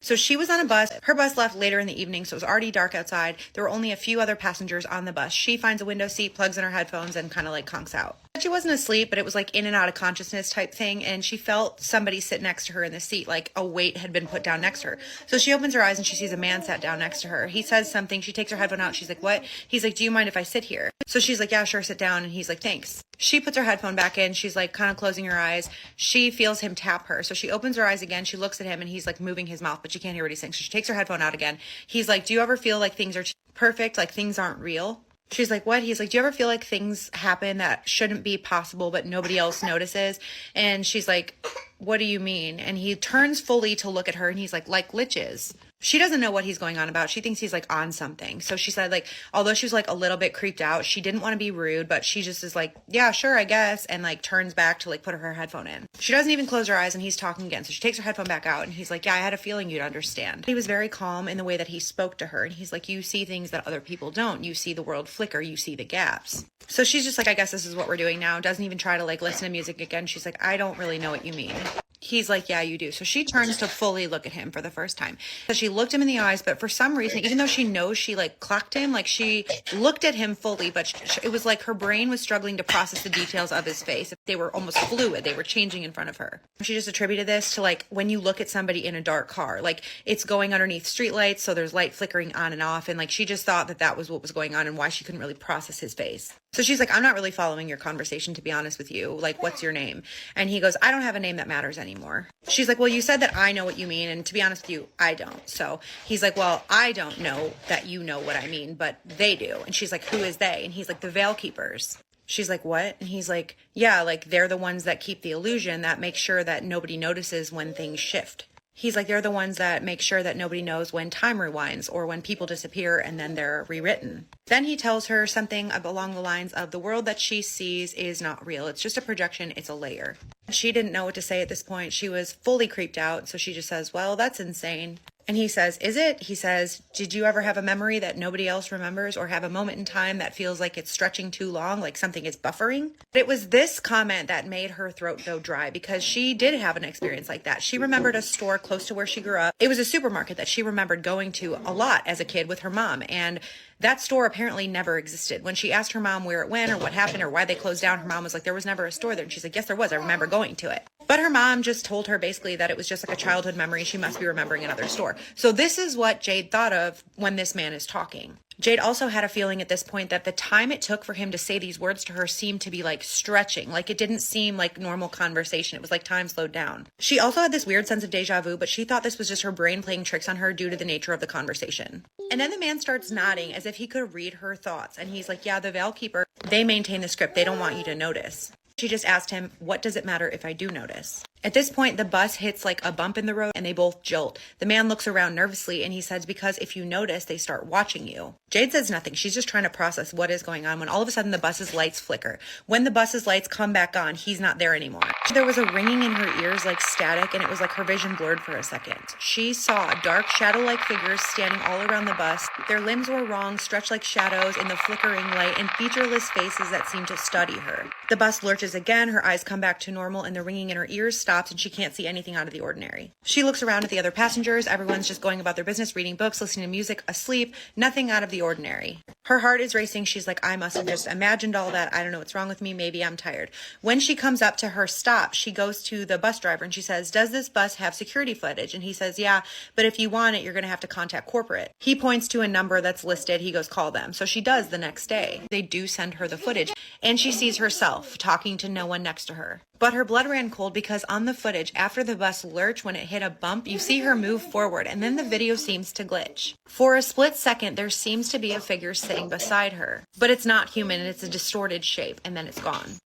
So she was on a bus. Her bus left later in the evening, so it was already dark outside. There were only a few other passengers on the bus. She finds a window seat, plugs in her headphones, and kind of like conks out. She wasn't asleep, but it was like in and out of consciousness type thing, and she felt somebody sit next to her in the seat, like a weight had been put down next to her. So she opens her eyes and she sees a man sat down next to her. He says something. She takes her headphone out. She's like, "What?" He's like, "Do you mind if I sit here?" So she's like, "Yeah, sure, sit down." And he's like, "Thanks." She puts her headphone back in. She's like kind of closing her eyes. She feels him tap her. So she opens her eyes again. She looks at him and he's like moving his mouth, but she can't hear what he's saying. So she takes her headphone out again. He's like, "Do you ever feel like things are perfect? Like things aren't real?" She's like, "What?" He's like, "Do you ever feel like things happen that shouldn't be possible, but nobody else notices?" And she's like, "What do you mean?" And he turns fully to look at her and he's like glitches. She doesn't know what he's going on about. She thinks he's like on something. So she said, like, although she was like a little bit creeped out, she didn't want to be rude, but she just is like, "Yeah, sure, I guess." And like turns back to like put her headphone in. She doesn't even close her eyes and he's talking again. So she takes her headphone back out and he's like, "Yeah, I had a feeling you'd understand." He was very calm in the way that he spoke to her. And he's like, "You see things that other people don't. You see the world flicker. You see the gaps." So she's just like, "I guess this is what we're doing now." Doesn't even try to like listen to music again. She's like, "I don't really know what you mean." He's like, "Yeah, you do." So she turns to fully look at him for the first time. So she looked him in the eyes, but for some reason, even though she knows she like clocked him, like she looked at him fully, but it was like her brain was struggling to process the details of his face. They were almost fluid. They were changing in front of her. She just attributed this to like when you look at somebody in a dark car, like it's going underneath streetlights. So there's light flickering on and off. And like she just thought that that was what was going on and why she couldn't really process his face. So she's like, "I'm not really following your conversation, to be honest with you. Like, what's your name?" And he goes, "I don't have a name that matters anymore." She's like, "Well, you said that I know what you mean. And to be honest with you, I don't." So he's like, "Well, I don't know that you know what I mean, but they do." And she's like, "Who is they?" And he's like, "The Veil Keepers." She's like, "What?" And he's like, "Yeah, like they're the ones that keep the illusion, that make sure that nobody notices when things shift." He's like, "They're the ones that make sure that nobody knows when time rewinds or when people disappear and then they're rewritten." Then he tells her something along the lines of the world that she sees is not real. It's just a projection. It's a layer. She didn't know what to say at this point. She was fully creeped out. So she just says, "Well, that's insane." And he says, "Is it?" He says, "Did you ever have a memory that nobody else remembers or have a moment in time that feels like it's stretching too long, like something is buffering?" It was this comment that made her throat go dry because she did have an experience like that. She remembered a store close to where she grew up. It was a supermarket that she remembered going to a lot as a kid with her mom. And that store apparently never existed. When she asked her mom where it went or what happened or why they closed down, her mom was like, "There was never a store there." And she's like, "Yes, there was. I remember going to it." But her mom just told her basically that it was just like a childhood memory. She must be remembering another store. So this is what Jade thought of when this man is talking. Jade also had a feeling at this point that the time it took for him to say these words to her seemed to be like stretching. Like it didn't seem like normal conversation. It was like time slowed down. She also had this weird sense of deja vu, but she thought this was just her brain playing tricks on her due to the nature of the conversation. And then the man starts nodding as if he could read her thoughts. And he's like, "Yeah, the Veil Keeper, they maintain the script. They don't want you to notice." She just asked him, "What does it matter if I do notice?" At this point, the bus hits like a bump in the road and they both jolt. The man looks around nervously and he says, "Because if you notice, they start watching you." Jade says nothing. She's just trying to process what is going on when all of a sudden the bus's lights flicker. When the bus's lights come back on, he's not there anymore. There was a ringing in her ears like static and it was like her vision blurred for a second. She saw dark shadow-like figures standing all around the bus. Their limbs were wrong, stretched like shadows in the flickering light and featureless faces that seemed to study her. The bus lurches again, her eyes come back to normal and the ringing in her ears stops and she can't see anything out of the ordinary. She looks around at the other passengers. Everyone's just going about their business, reading books, listening to music, asleep, nothing out of the ordinary. Her heart is racing. She's like, "I must have just imagined all that. I don't know what's wrong with me. Maybe I'm tired." When she comes up to her stop, she goes to the bus driver and she says, "Does this bus have security footage?" And he says, "Yeah, but if you want it, you're going to have to contact corporate." He points to a number that's listed. He goes, "Call them." So she does the next day. They do send her the footage and she sees herself talking to no one next to her. But her blood ran cold because on the footage, after the bus lurched, when it hit a bump, you see her move forward and then the video seems to glitch. For a split second, there seems to be a figure sitting beside her, but it's not human and it's a distorted shape and then it's gone.